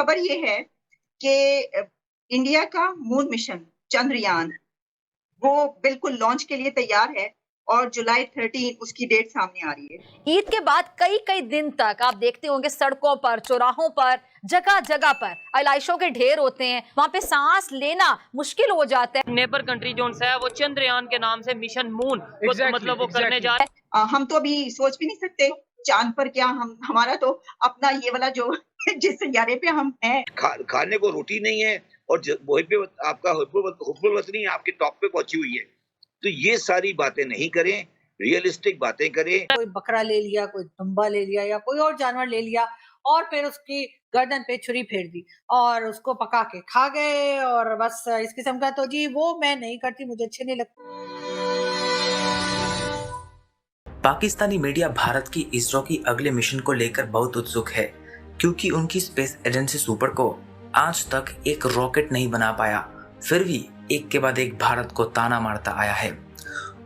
खबर ये है कि इंडिया का मून मिशन चंद्रयान वो बिल्कुल लॉन्च के लिए तैयार है और जुलाई 13 उसकी डेट सामने आ रही है। ईद के बाद कई कई दिन तक आप देखते होंगे सड़कों पर, चौराहों पर, जगह जगह पर आइलाइशों के ढेर होते हैं। वहां पे सांस लेना मुश्किल हो जाता है। नेबर कंट्री जो है वो चंद्रयान के नाम से मिशन मून मतलब वो करने जा रहे हैं। हम तो अभी सोच भी नहीं सकते चांद पर क्या हमारा तो अपना ये वाला जो जिस सैयारे पे हम हैं खाने को रोटी नहीं है और वहीं पे आपका हुब्बुल वतनी आपके टॉप पे पहुंची हुई है। तो ये सारी बातें नहीं करें, रियलिस्टिक बातें करें। कोई बकरा ले लिया, कोई दुम्बा ले लिया या कोई और जानवर ले लिया और फिर उसकी गर्दन पे छुरी फेर दी और उसको पका के खा गए और बस इस किस्म का। तो जी वो मैं नहीं करती, मुझे अच्छे नहीं लगते। पाकिस्तानी मीडिया भारत की इसरो की अगले मिशन को लेकर बहुत उत्सुक है, क्योंकि उनकी स्पेस एजेंसी सुपर को आज तक एक रॉकेट नहीं बना पाया, फिर भी एक के बाद एक भारत को ताना मारता आया है।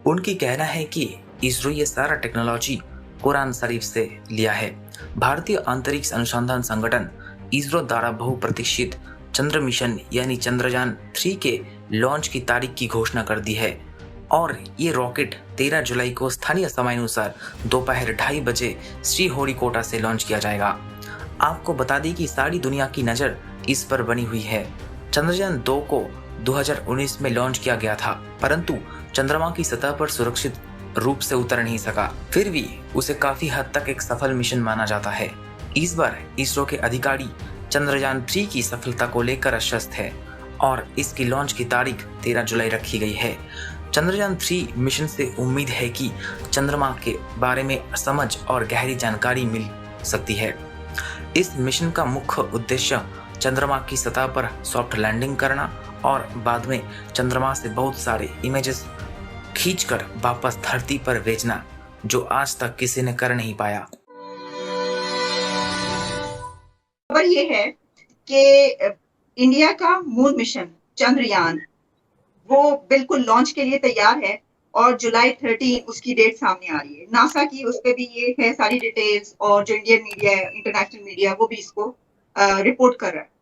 उनकी कहना है कि इसरो ये सारा टेक्नोलॉजी कुरान शरीफ से लिया है। भारतीय अंतरिक्ष अनुसंधान संगठन इसरो द्वारा बहुप्रतीक्षित चंद्र मिशन यानी चंद्रयान 3 के लॉन्च की तारीख की घोषणा कर दी है और ये रॉकेट 13 जुलाई को स्थानीय समयानुसार दोपहर 2:30 बजे श्रीहरिकोटा से लॉन्च किया जाएगा। आपको बता दें कि सारी दुनिया की नज़र इस पर बनी हुई है। चंद्रयान 2 को 2019 में लॉन्च किया गया था, परंतु चंद्रमा की सतह पर सुरक्षित रूप से उतर नहीं सका। फिर भी उसे काफी हद तक एक सफल मिशन माना जाता है। इस बार इसरो के अधिकारी चंद्रयान 3 की सफलता को लेकर आश्वस्त है और इसकी लॉन्च की तारीख 13 जुलाई रखी गई है। चंद्रयान 3 मिशन से उम्मीद है कि चंद्रमा के बारे में समझ और गहरी जानकारी मिल सकती है। इस मिशन का मुख्य उद्देश्य चंद्रमा की सतह पर सॉफ्ट लैंडिंग करना और बाद में चंद्रमा से बहुत सारे इमेजेस खींचकर वापस धरती पर भेजना, जो आज तक किसी ने कर नहीं पाया। खबर ये है कि इंडिया का मून मिशन चंद्रयान वो बिल्कुल लॉन्च के लिए तैयार है और जुलाई 13 उसकी डेट सामने आ रही है। नासा की उस पे भी ये है सारी डिटेल्स और जो इंडियन मीडिया है, इंटरनेशनल मीडिया, वो भी इसको रिपोर्ट कर रहा है।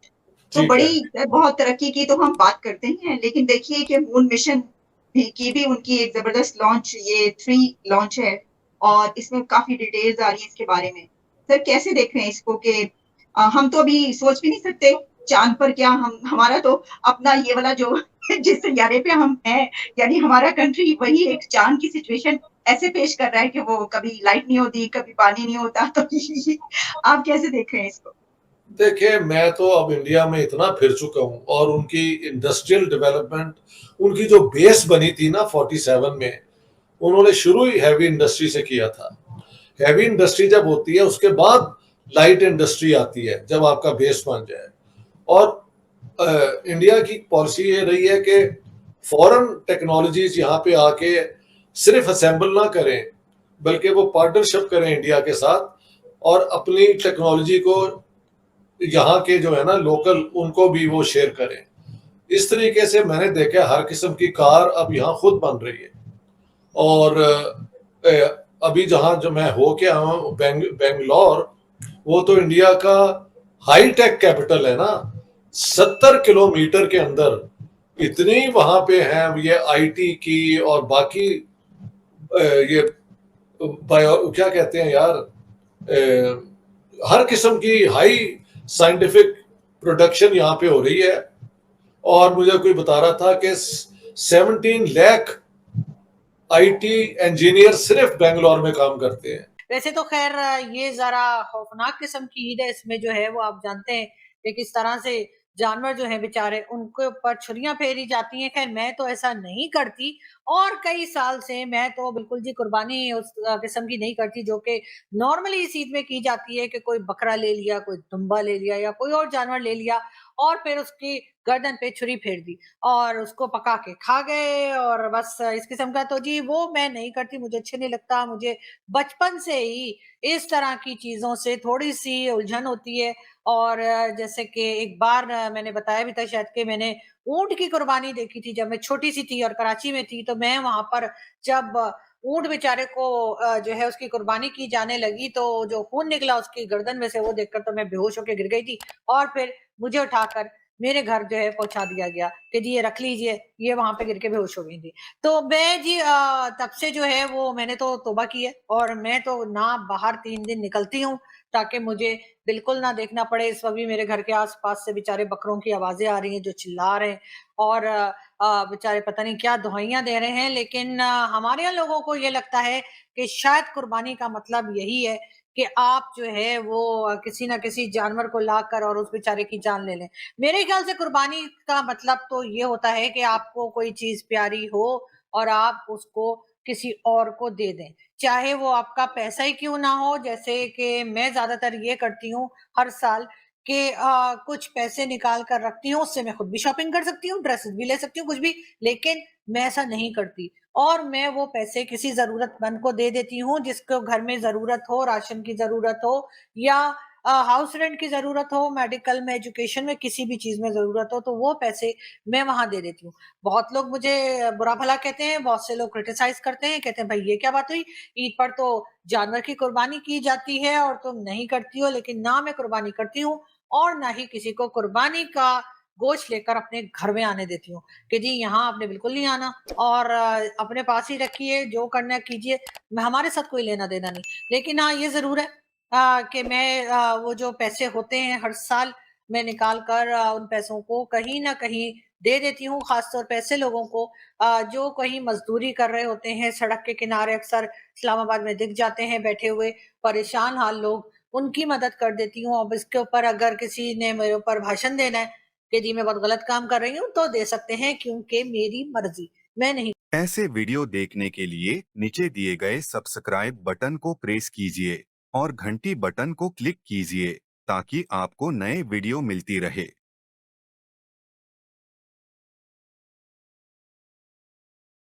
तो बड़ी बहुत तरक्की की तो हम बात करते ही हैं, लेकिन देखिए कि मून मिशन भी उनकी एक जबरदस्त लॉन्च, ये 3 लॉन्च है और इसमें काफी डिटेल्स आ रही है इसके बारे में। सर कैसे देख रहे हैं इसको कि हम तो अभी सोच भी नहीं सकते चांद पर क्या हमारा तो अपना ये वाला जो जिस सैयारे पे हम हैं, यानी हमारा कंट्री वही एक चांद की सिचुएशन ऐसे पेश कर रहा है कि वो कभी लाइट नहीं होती, कभी पानी नहीं होता। तो आप कैसे देख रहे हैं इसको? देखिए, मैं तो अब इंडिया में इतना फिर चुका हूँ और उनकी इंडस्ट्रियल डेवलपमेंट, उनकी जो बेस बनी थी ना 47 में, उन्होंने शुरू ही हैवी इंडस्ट्री से किया था। हैवी इंडस्ट्री जब होती है उसके बाद लाइट इंडस्ट्री आती है, जब आपका बेस बन जाए। और इंडिया की पॉलिसी ये रही है कि फॉरेन टेक्नोलॉजीज यहाँ पे आके सिर्फ असेंबल ना करें, बल्कि वो पार्टनरशिप करें इंडिया के साथ और अपनी टेक्नोलॉजी को यहाँ के जो है ना लोकल, उनको भी वो शेयर करें। इस तरीके से मैंने देखा हर किस्म की कार अब यहाँ खुद बन रही है। और अभी जहाँ जो मैं हो के आया हूँ बेंगलोर, वो तो इंडिया का हाई टेक कैपिटल है ना। 70 किलोमीटर के अंदर इतनी वहां पे हैं ये आईटी की और बाकी ये क्या कहते हैं यार, हर किस्म की हाई साइंटिफिक प्रोडक्शन यहाँ पे हो रही है। और मुझे कोई बता रहा था कि 17 लाख आईटी इंजीनियर सिर्फ बेंगलोर में काम करते हैं। वैसे तो खैर ये जरा खौफनाक किस्म की ईद है। इसमें जो है वो आप जानते हैं कि किस तरह से जानवर जो है बेचारे उनके ऊपर छुरियां फेरी जाती हैं। खैर मैं तो ऐसा नहीं करती और कई साल से मैं तो बिल्कुल जी कुर्बानी उस किस्म की नहीं करती जो कि नॉर्मली इस ईद में की जाती है कि कोई बकरा ले लिया, कोई दुम्बा ले लिया या कोई और जानवर ले लिया और फिर उसकी गर्दन पे छुरी फेर दी और उसको पका के खा गए और बस इस किस्म का। तो जी वो मैं नहीं करती, मुझे अच्छे नहीं लगता। मुझे बचपन से ही इस तरह की चीजों से थोड़ी सी उलझन होती है। और जैसे कि एक बार मैंने बताया भी था शायद कि मैंने ऊंट की कुर्बानी देखी थी जब मैं छोटी सी थी और कराची में थी। तो मैं वहां पर जब ऊंट बेचारे को जो है उसकी कुर्बानी की जाने लगी, तो जो खून निकला उसकी गर्दन में से वो देखकर तो मैं बेहोश होकर गिर गई थी, और फिर मुझे उठाकर मेरे घर जो है पहुंचा दिया गया कि जी ये रख लीजिए, ये वहां पे गिर के बेहोश हो गई थी। तो मैं जी तब से जो है वो मैंने तो तौबा की है, और मैं तो ना बाहर 3 दिन निकलती हूँ ताकि मुझे बिल्कुल ना देखना पड़े। इस वक्त भी मेरे घर के आसपास से बेचारे बकरों की आवाजें आ रही हैं जो चिल्ला रहे हैं, और बेचारे पता नहीं क्या दुहाइयां दे रहे हैं। लेकिन हमारे यहाँ लोगों को ये लगता है कि शायद कुर्बानी का मतलब यही है कि आप जो है वो किसी ना किसी जानवर को लाकर और उस बेचारे की जान ले लें। मेरे ख्याल से कुर्बानी का मतलब तो ये होता है कि आपको कोई चीज प्यारी हो और आप उसको किसी और को दे दें, चाहे वो आपका पैसा ही क्यों ना हो। जैसे कि मैं ज्यादातर ये करती हूँ हर साल कि कुछ पैसे निकाल कर रखती हूँ, उससे मैं खुद भी शॉपिंग कर सकती हूँ, ड्रेसेस भी ले सकती हूँ, कुछ भी। लेकिन मैं ऐसा नहीं करती, और मैं वो पैसे किसी जरूरतमंद को दे देती हूँ जिसको घर में जरूरत हो, राशन की जरूरत हो, या हाउस रेंट की जरूरत हो, मेडिकल में, एजुकेशन में, किसी भी चीज में जरूरत हो, तो वो पैसे मैं वहां दे देती हूँ। बहुत लोग मुझे बुरा भला कहते हैं, बहुत से लोग क्रिटिसाइज करते हैं, कहते हैं भाई ये क्या बात हुई, ईद पर तो जानवर की कुर्बानी की जाती है और तुम नहीं करती हो। लेकिन ना मैं कुर्बानी करती हूँ, और ना ही किसी को कुर्बानी का गोश्त लेकर अपने घर में आने देती हूँ कि जी यहाँ आपने बिल्कुल नहीं आना, और अपने पास ही रखिए, जो करना है कीजिए, हमारे साथ कोई लेना देना नहीं। लेकिन हाँ ये जरूर है कि मैं वो जो पैसे होते हैं हर साल मैं निकाल कर उन पैसों को कहीं ना कहीं दे देती हूँ, खासतौर पे ऐसे लोगों को जो कहीं मजदूरी कर रहे होते हैं, सड़क के किनारे अक्सर इस्लामाबाद में दिख जाते हैं बैठे हुए परेशान हाल लोग, उनकी मदद कर देती हूँ। अब इसके ऊपर अगर किसी ने मेरे ऊपर भाषण देना है कि जी मैं बहुत गलत काम कर रही हूँ, तो दे सकते हैं, क्योंकि मेरी मर्जी, मैं नहीं। ऐसे वीडियो देखने के लिए नीचे दिए गए सब्सक्राइब बटन को प्रेस कीजिए और घंटी बटन को क्लिक कीजिए ताकि आपको नए वीडियो मिलती रहे।